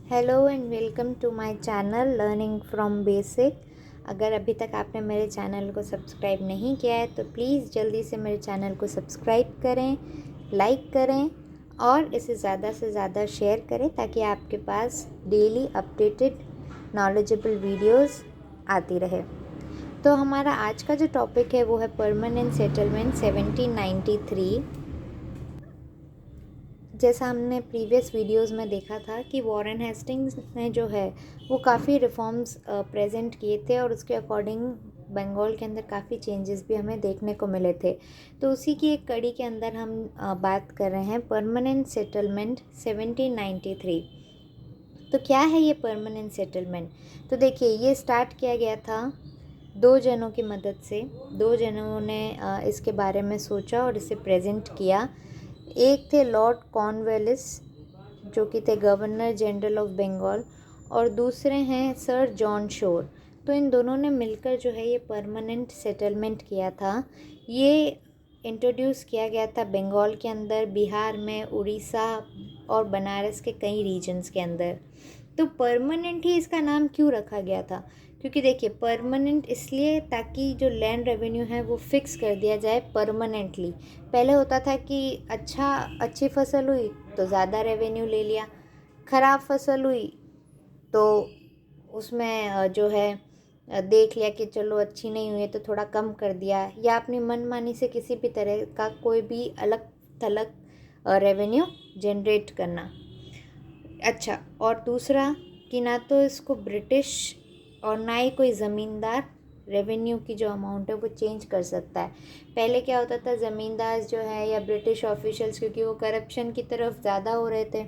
Hello and welcome to my channel learning from basic. अगर अभी तक आपने मेरे चैनल को सब्सक्राइब नहीं किया है तो प्लीज़ जल्दी से मेरे चैनल को सब्सक्राइब करें, लाइक करें और इसे ज़्यादा से ज़्यादा शेयर करें ताकि आपके पास डेली अपडेटेड नॉलेजेबल वीडियोस आती रहे। तो हमारा आज का जो टॉपिक है वो है परमानेंट सेटलमेंट 1793। जैसा हमने प्रीवियस वीडियोस में देखा था कि वॉरेन हेस्टिंग्स ने जो है वो काफ़ी रिफॉर्म्स प्रेजेंट किए थे और उसके अकॉर्डिंग बंगाल के अंदर काफ़ी चेंजेस भी हमें देखने को मिले थे। तो उसी की एक कड़ी के अंदर हम बात कर रहे हैं परमानेंट सेटलमेंट 1793। तो क्या है ये परमानेंट सेटलमेंट? तो देखिए, ये स्टार्ट किया गया था दो जनों की मदद से। दो जनों ने इसके बारे में सोचा और इसे प्रेजेंट किया। एक थे लॉर्ड कॉर्नवालिस जो कि थे गवर्नर जनरल ऑफ बंगाल, और दूसरे हैं सर जॉन शोर। तो इन दोनों ने मिलकर जो है ये परमानेंट सेटलमेंट किया था। ये इंट्रोड्यूस किया गया था बंगाल के अंदर, बिहार में, उड़ीसा और बनारस के कई रीजन्स के अंदर। तो परमानेंट ही इसका नाम क्यों रखा गया था? क्योंकि देखिए, परमानेंट इसलिए ताकि जो लैंड रेवेन्यू है वो फिक्स कर दिया जाए परमानेंटली। पहले होता था कि अच्छी फसल हुई तो ज़्यादा रेवेन्यू ले लिया, ख़राब फसल हुई तो उसमें जो है देख लिया कि चलो अच्छी नहीं हुई है तो थोड़ा कम कर दिया, या अपनी मनमानी से किसी भी तरह का कोई भी अलग थलग रेवेन्यू जनरेट करना। अच्छा, और दूसरा कि ना तो इसको ब्रिटिश और ना ही कोई ज़मींदार रेवेन्यू की जो अमाउंट है वो चेंज कर सकता है। पहले क्या होता था, ज़मींदार जो है या ब्रिटिश ऑफिशियल्स, क्योंकि वो करप्शन की तरफ ज़्यादा हो रहे थे,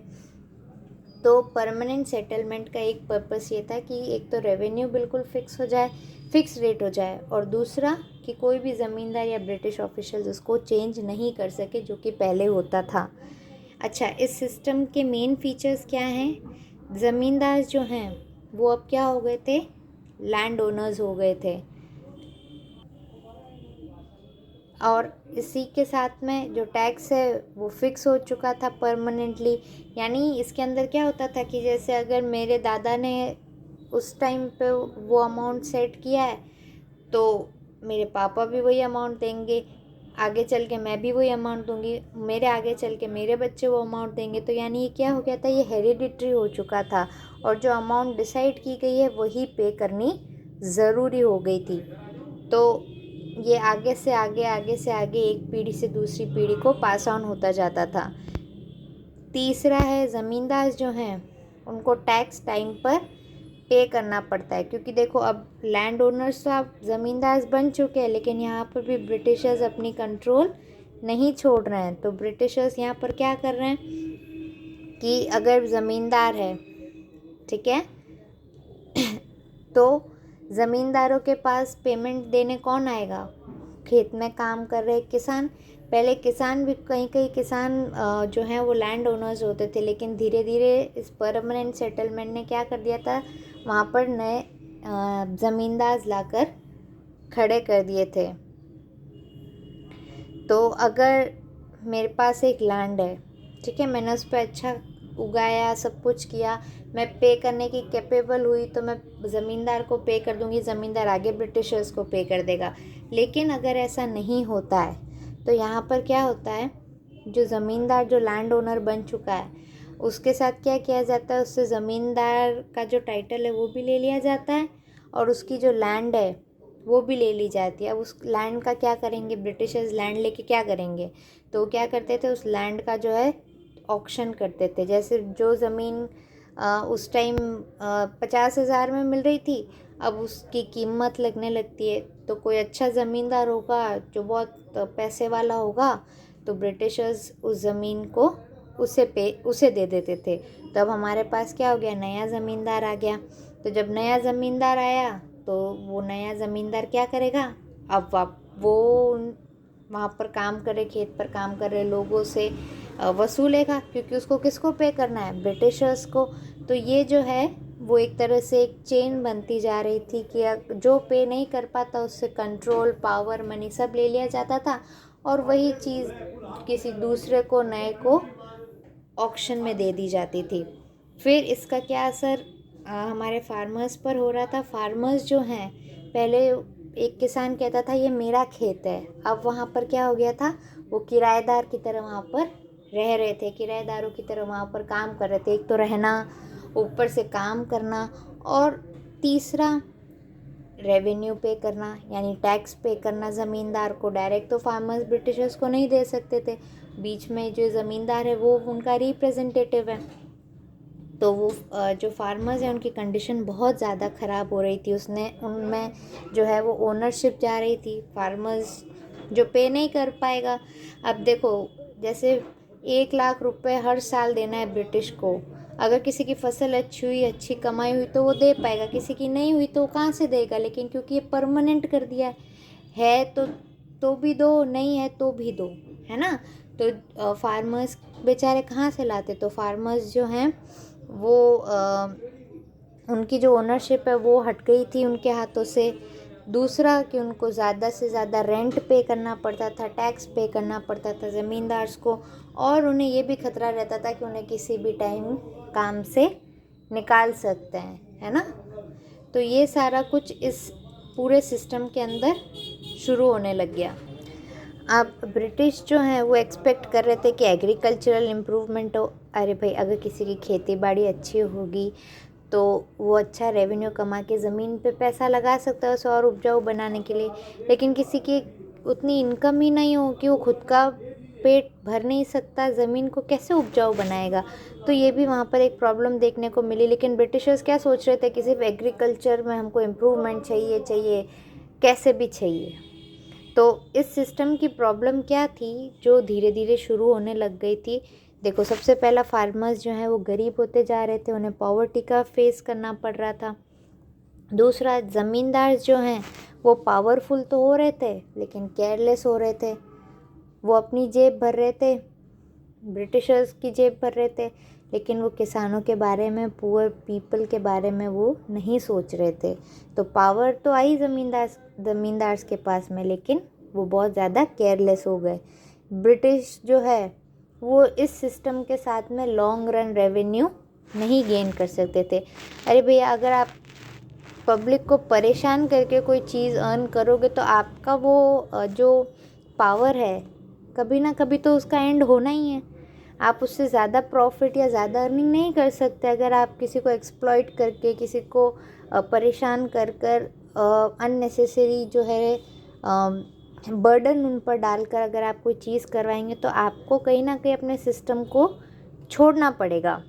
तो परमानेंट सेटलमेंट का एक पर्पस ये था कि एक तो रेवेन्यू बिल्कुल फिक्स हो जाए, फिक्स रेट हो जाए, और दूसरा कि कोई भी ज़मींदार या ब्रिटिश ऑफिशियल्स उसको चेंज नहीं कर सके जो कि पहले होता था। अच्छा, इस सिस्टम के मेन फीचर्स क्या हैं? ज़मींदार जो हैं वो अब क्या हो गए थे? लैंड ओनर्स हो गए थे। और इसी के साथ में जो टैक्स है वो फिक्स हो चुका था परमानेंटली। यानी इसके अंदर क्या होता था कि जैसे अगर मेरे दादा ने उस टाइम पे वो अमाउंट सेट किया है तो मेरे पापा भी वही अमाउंट देंगे, आगे चल के मैं भी वही अमाउंट दूंगी, मेरे आगे चल के मेरे बच्चे वो अमाउंट देंगे। तो यानी ये क्या हो गया था, ये हेरिडिटरी हो चुका था और जो अमाउंट डिसाइड की गई है वही पे करनी ज़रूरी हो गई थी। तो ये आगे से आगे, आगे से आगे, एक पीढ़ी से दूसरी पीढ़ी को पास ऑन होता जाता था। तीसरा है, ज़मींदार जो हैं उनको टैक्स टाइम पर पे करना पड़ता है, क्योंकि देखो अब लैंड ओनर्स तो आप ज़मींदार बन चुके हैं, लेकिन यहाँ पर भी ब्रिटिशर्स अपनी कंट्रोल नहीं छोड़ रहे हैं। तो ब्रिटिशर्स यहाँ पर क्या कर रहे हैं कि अगर ज़मींदार है, ठीक है, तो ज़मींदारों के पास पेमेंट देने कौन आएगा? खेत में काम कर रहे किसान। पहले किसान भी, कहीं कहीं किसान जो हैं वो लैंड ओनर्स होते थे, लेकिन धीरे धीरे इस परमानेंट सेटलमेंट ने क्या कर दिया था, वहाँ पर नए ज़मींदार लाकर खड़े कर दिए थे। तो अगर मेरे पास एक लैंड है, ठीक है, मैंने उस पर अच्छा उगाया, सब कुछ किया, मैं पे करने की कैपेबल हुई तो मैं ज़मींदार को पे कर दूंगी, ज़मींदार आगे ब्रिटिशर्स को पे कर देगा। लेकिन अगर ऐसा नहीं होता है तो यहाँ पर क्या होता है, जो ज़मींदार, जो लैंड ओनर बन चुका है, उसके साथ क्या किया जाता है, उससे ज़मींदार का जो टाइटल है वो भी ले लिया जाता है और उसकी जो लैंड है वो भी ले ली जाती है। अब उस लैंड का क्या करेंगे ब्रिटिशर्स? लैंड लेके क्या करेंगे? तो क्या करते थे, उस लैंड का जो है ऑक्शन करते थे। जैसे जो ज़मीन उस टाइम 50,000 में मिल रही थी, अब उसकी कीमत लगने लगती है। तो कोई अच्छा ज़मींदार होगा जो बहुत पैसे वाला होगा तो ब्रिटिशर्स उस ज़मीन को उसे दे देते थे। तो अब हमारे पास क्या हो गया, नया ज़मींदार आ गया। तो जब नया ज़मींदार आया तो वो नया ज़मींदार क्या करेगा, अब आप वो वहाँ पर काम करे, खेत पर काम कर रहे लोगों से वसूलेगा, क्योंकि उसको किसको पे करना है, ब्रिटिशर्स को। तो ये जो है वो एक तरह से एक चेन बनती जा रही थी कि जो पे नहीं कर पाता उससे कंट्रोल, पावर, मनी सब ले लिया जाता था और वही चीज़ किसी दूसरे को, नए को ऑक्शन में दे दी जाती थी। फिर इसका क्या असर हमारे फार्मर्स पर हो रहा था। फार्मर्स जो हैं, पहले एक किसान कहता था ये मेरा खेत है, अब वहाँ पर क्या हो गया था, वो किराएदार की तरह वहाँ पर रह रहे थे, किराएदारों की तरह वहाँ पर काम कर रहे थे। एक तो रहना, ऊपर से काम करना, और तीसरा रेवेन्यू पे करना, यानी टैक्स पे करना ज़मींदार को। डायरेक्ट तो फार्मर्स ब्रिटिशर्स को नहीं दे सकते थे, बीच में जो ज़मींदार है वो उनका रिप्रेजेंटेटिव है। तो वो जो फार्मर्स हैं उनकी कंडीशन बहुत ज़्यादा ख़राब हो रही थी। उनमें जो है वो ओनरशिप जा रही थी। फार्मर्स जो पे नहीं कर पाएगा। अब देखो, जैसे 1 लाख रुपए हर साल देना है ब्रिटिश को। अगर किसी की फसल अच्छी हुई, अच्छी कमाई हुई तो वो दे पाएगा, किसी की नहीं हुई तो वो कहाँ से देगा। लेकिन क्योंकि ये परमानेंट कर दिया है तो भी दो, नहीं है तो भी दो, है ना। तो फार्मर्स बेचारे कहाँ से लाते। तो फार्मर्स जो हैं वो उनकी जो ओनरशिप है वो हट गई थी उनके हाथों से। दूसरा कि उनको ज़्यादा से ज़्यादा रेंट पे करना पड़ता था, टैक्स पे करना पड़ता था ज़मींदार्स को, और उन्हें ये भी खतरा रहता था कि उन्हें किसी भी टाइम काम से निकाल सकते हैं, है ना। तो ये सारा कुछ इस पूरे सिस्टम के अंदर शुरू होने लग गया। अब ब्रिटिश जो हैं वो एक्सपेक्ट कर रहे थे कि एग्रीकल्चरल इम्प्रूवमेंट हो। अरे भाई, अगर किसी की खेती बाड़ी अच्छी होगी तो वो अच्छा रेवेन्यू कमा के ज़मीन पे पैसा लगा सकता है उसे और उपजाऊ बनाने के लिए। लेकिन किसी की उतनी इनकम ही नहीं हो कि वो खुद का पेट भर नहीं सकता, ज़मीन को कैसे उपजाऊ बनाएगा। तो ये भी वहाँ पर एक प्रॉब्लम देखने को मिली। लेकिन ब्रिटिशर्स क्या सोच रहे थे कि सिर्फ एग्रीकल्चर में हमको इम्प्रूवमेंट चाहिए, कैसे भी चाहिए। तो इस सिस्टम की प्रॉब्लम क्या थी जो धीरे धीरे शुरू होने लग गई थी। देखो, सबसे पहला फार्मर्स जो हैं वो गरीब होते जा रहे थे, उन्हें पॉवर्टी का फेस करना पड़ रहा था। दूसरा, ज़मींदार जो हैं वो पावरफुल तो हो रहे थे लेकिन केयरलेस हो रहे थे। वो अपनी जेब भर रहे थे, ब्रिटिशर्स की जेब भर रहे थे, लेकिन वो किसानों के बारे में, पुअर पीपल के बारे में वो नहीं सोच रहे थे। तो पावर तो आई ज़मींदार्स के पास में, लेकिन वो बहुत ज़्यादा केयरलेस हो गए। ब्रिटिश जो है वो इस सिस्टम के साथ में लॉन्ग रन रेवेन्यू नहीं गेन कर सकते थे। अरे भैया, अगर आप पब्लिक को परेशान करके कोई चीज़ अर्न करोगे तो आपका वो जो पावर है, कभी ना कभी तो उसका एंड होना ही है। आप उससे ज़्यादा प्रॉफिट या ज़्यादा अर्निंग नहीं कर सकते अगर आप किसी को एक्सप्लॉइट करके, किसी को परेशान कर कर अननेसेसरी जो है बर्डन उन पर डालकर अगर आप कोई चीज़ करवाएंगे तो आपको कहीं ना कहीं अपने सिस्टम को छोड़ना पड़ेगा।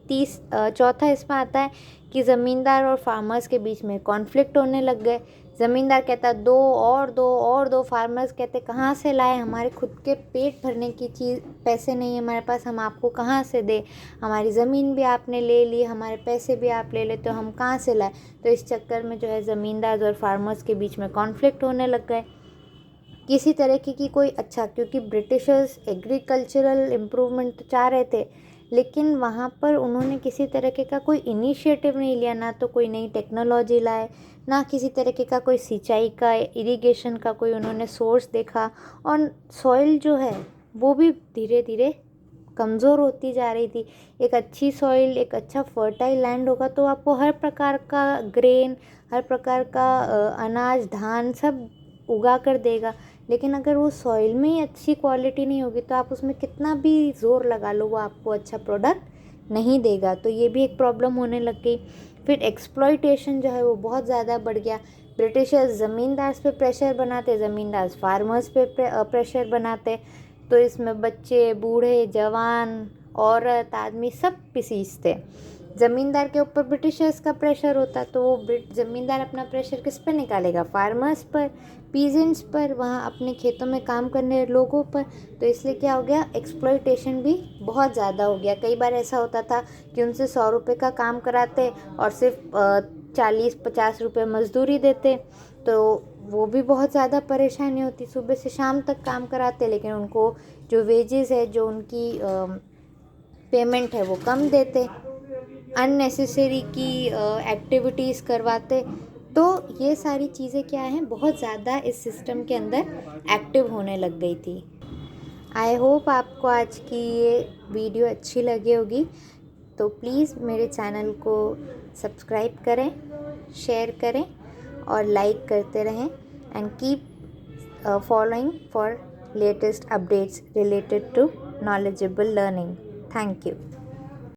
चौथा इसमें आता है कि ज़मींदार और फार्मर्स के बीच में कॉन्फ्लिक्ट होने लग गए। ज़मींदार कहता दो और दो और दो, फार्मर्स कहते कहाँ से लाए, हमारे खुद के पेट भरने की चीज़ पैसे नहीं है हमारे पास, हम आपको कहाँ से दे, हमारी ज़मीन भी आपने ले ली, हमारे पैसे भी आप ले लेते हो, हम कहाँ से लाए। तो इस चक्कर में जो है ज़मींदार और फार्मर्स के बीच में कॉन्फ्लिक्ट होने लग गए। किसी तरह की कोई अच्छा, क्योंकि ब्रिटिशर्स एग्रीकल्चरल इम्प्रूवमेंट तो चाह रहे थे, लेकिन वहाँ पर उन्होंने किसी तरीके का कोई इनिशिएटिव नहीं लिया, ना तो कोई नई टेक्नोलॉजी लाए, ना किसी तरीके का कोई सिंचाई का, इरिगेशन का कोई उन्होंने सोर्स देखा। और सॉइल जो है वो भी धीरे धीरे कमज़ोर होती जा रही थी। एक अच्छी सॉइल, एक अच्छा फर्टाइल लैंड होगा तो आपको हर प्रकार का ग्रेन, हर प्रकार का अनाज, धान सब उगा कर देगा। लेकिन अगर वो सॉइल में ही अच्छी क्वालिटी नहीं होगी तो आप उसमें कितना भी ज़ोर लगा लो वो आपको अच्छा प्रोडक्ट नहीं देगा। तो ये भी एक प्रॉब्लम होने लग गई। फिर एक्सप्लॉइटेशन जो है वो बहुत ज़्यादा बढ़ गया। ब्रिटिशर्स ज़मींदार्स पे प्रेशर बनाते, ज़मींदार फार्मर्स पे प्रेशर बनाते। तो इसमें बच्चे, बूढ़े, जवान, औरत, आदमी सब पिसीजते। ज़मींदार के ऊपर ब्रिटिशर्स का प्रेशर होता तो वो ज़मींदार अपना प्रेशर किस पर निकालेगा, फार्मर्स पर, पीजेंट्स पर, वहाँ अपने खेतों में काम करने लोगों पर। तो इसलिए क्या हो गया, एक्सप्लॉइटेशन भी बहुत ज़्यादा हो गया। कई बार ऐसा होता था कि उनसे 100 रुपये का काम कराते और सिर्फ 40-50 रुपये मजदूरी देते। तो वो भी बहुत ज़्यादा परेशानी होती, सुबह से शाम तक काम कराते लेकिन उनको जो वेजेस है, जो उनकी पेमेंट है वो कम देते, अननेसेसरी की एक्टिविटीज़ करवाते। तो ये सारी चीज़ें क्या हैं, बहुत ज़्यादा इस सिस्टम के अंदर एक्टिव होने लग गई थी। आई होप आपको आज की ये वीडियो अच्छी लगी होगी। तो प्लीज़ मेरे चैनल को सब्सक्राइब करें, शेयर करें और लाइक करते रहें and keep following for latest updates related to knowledgeable learning. Thank you.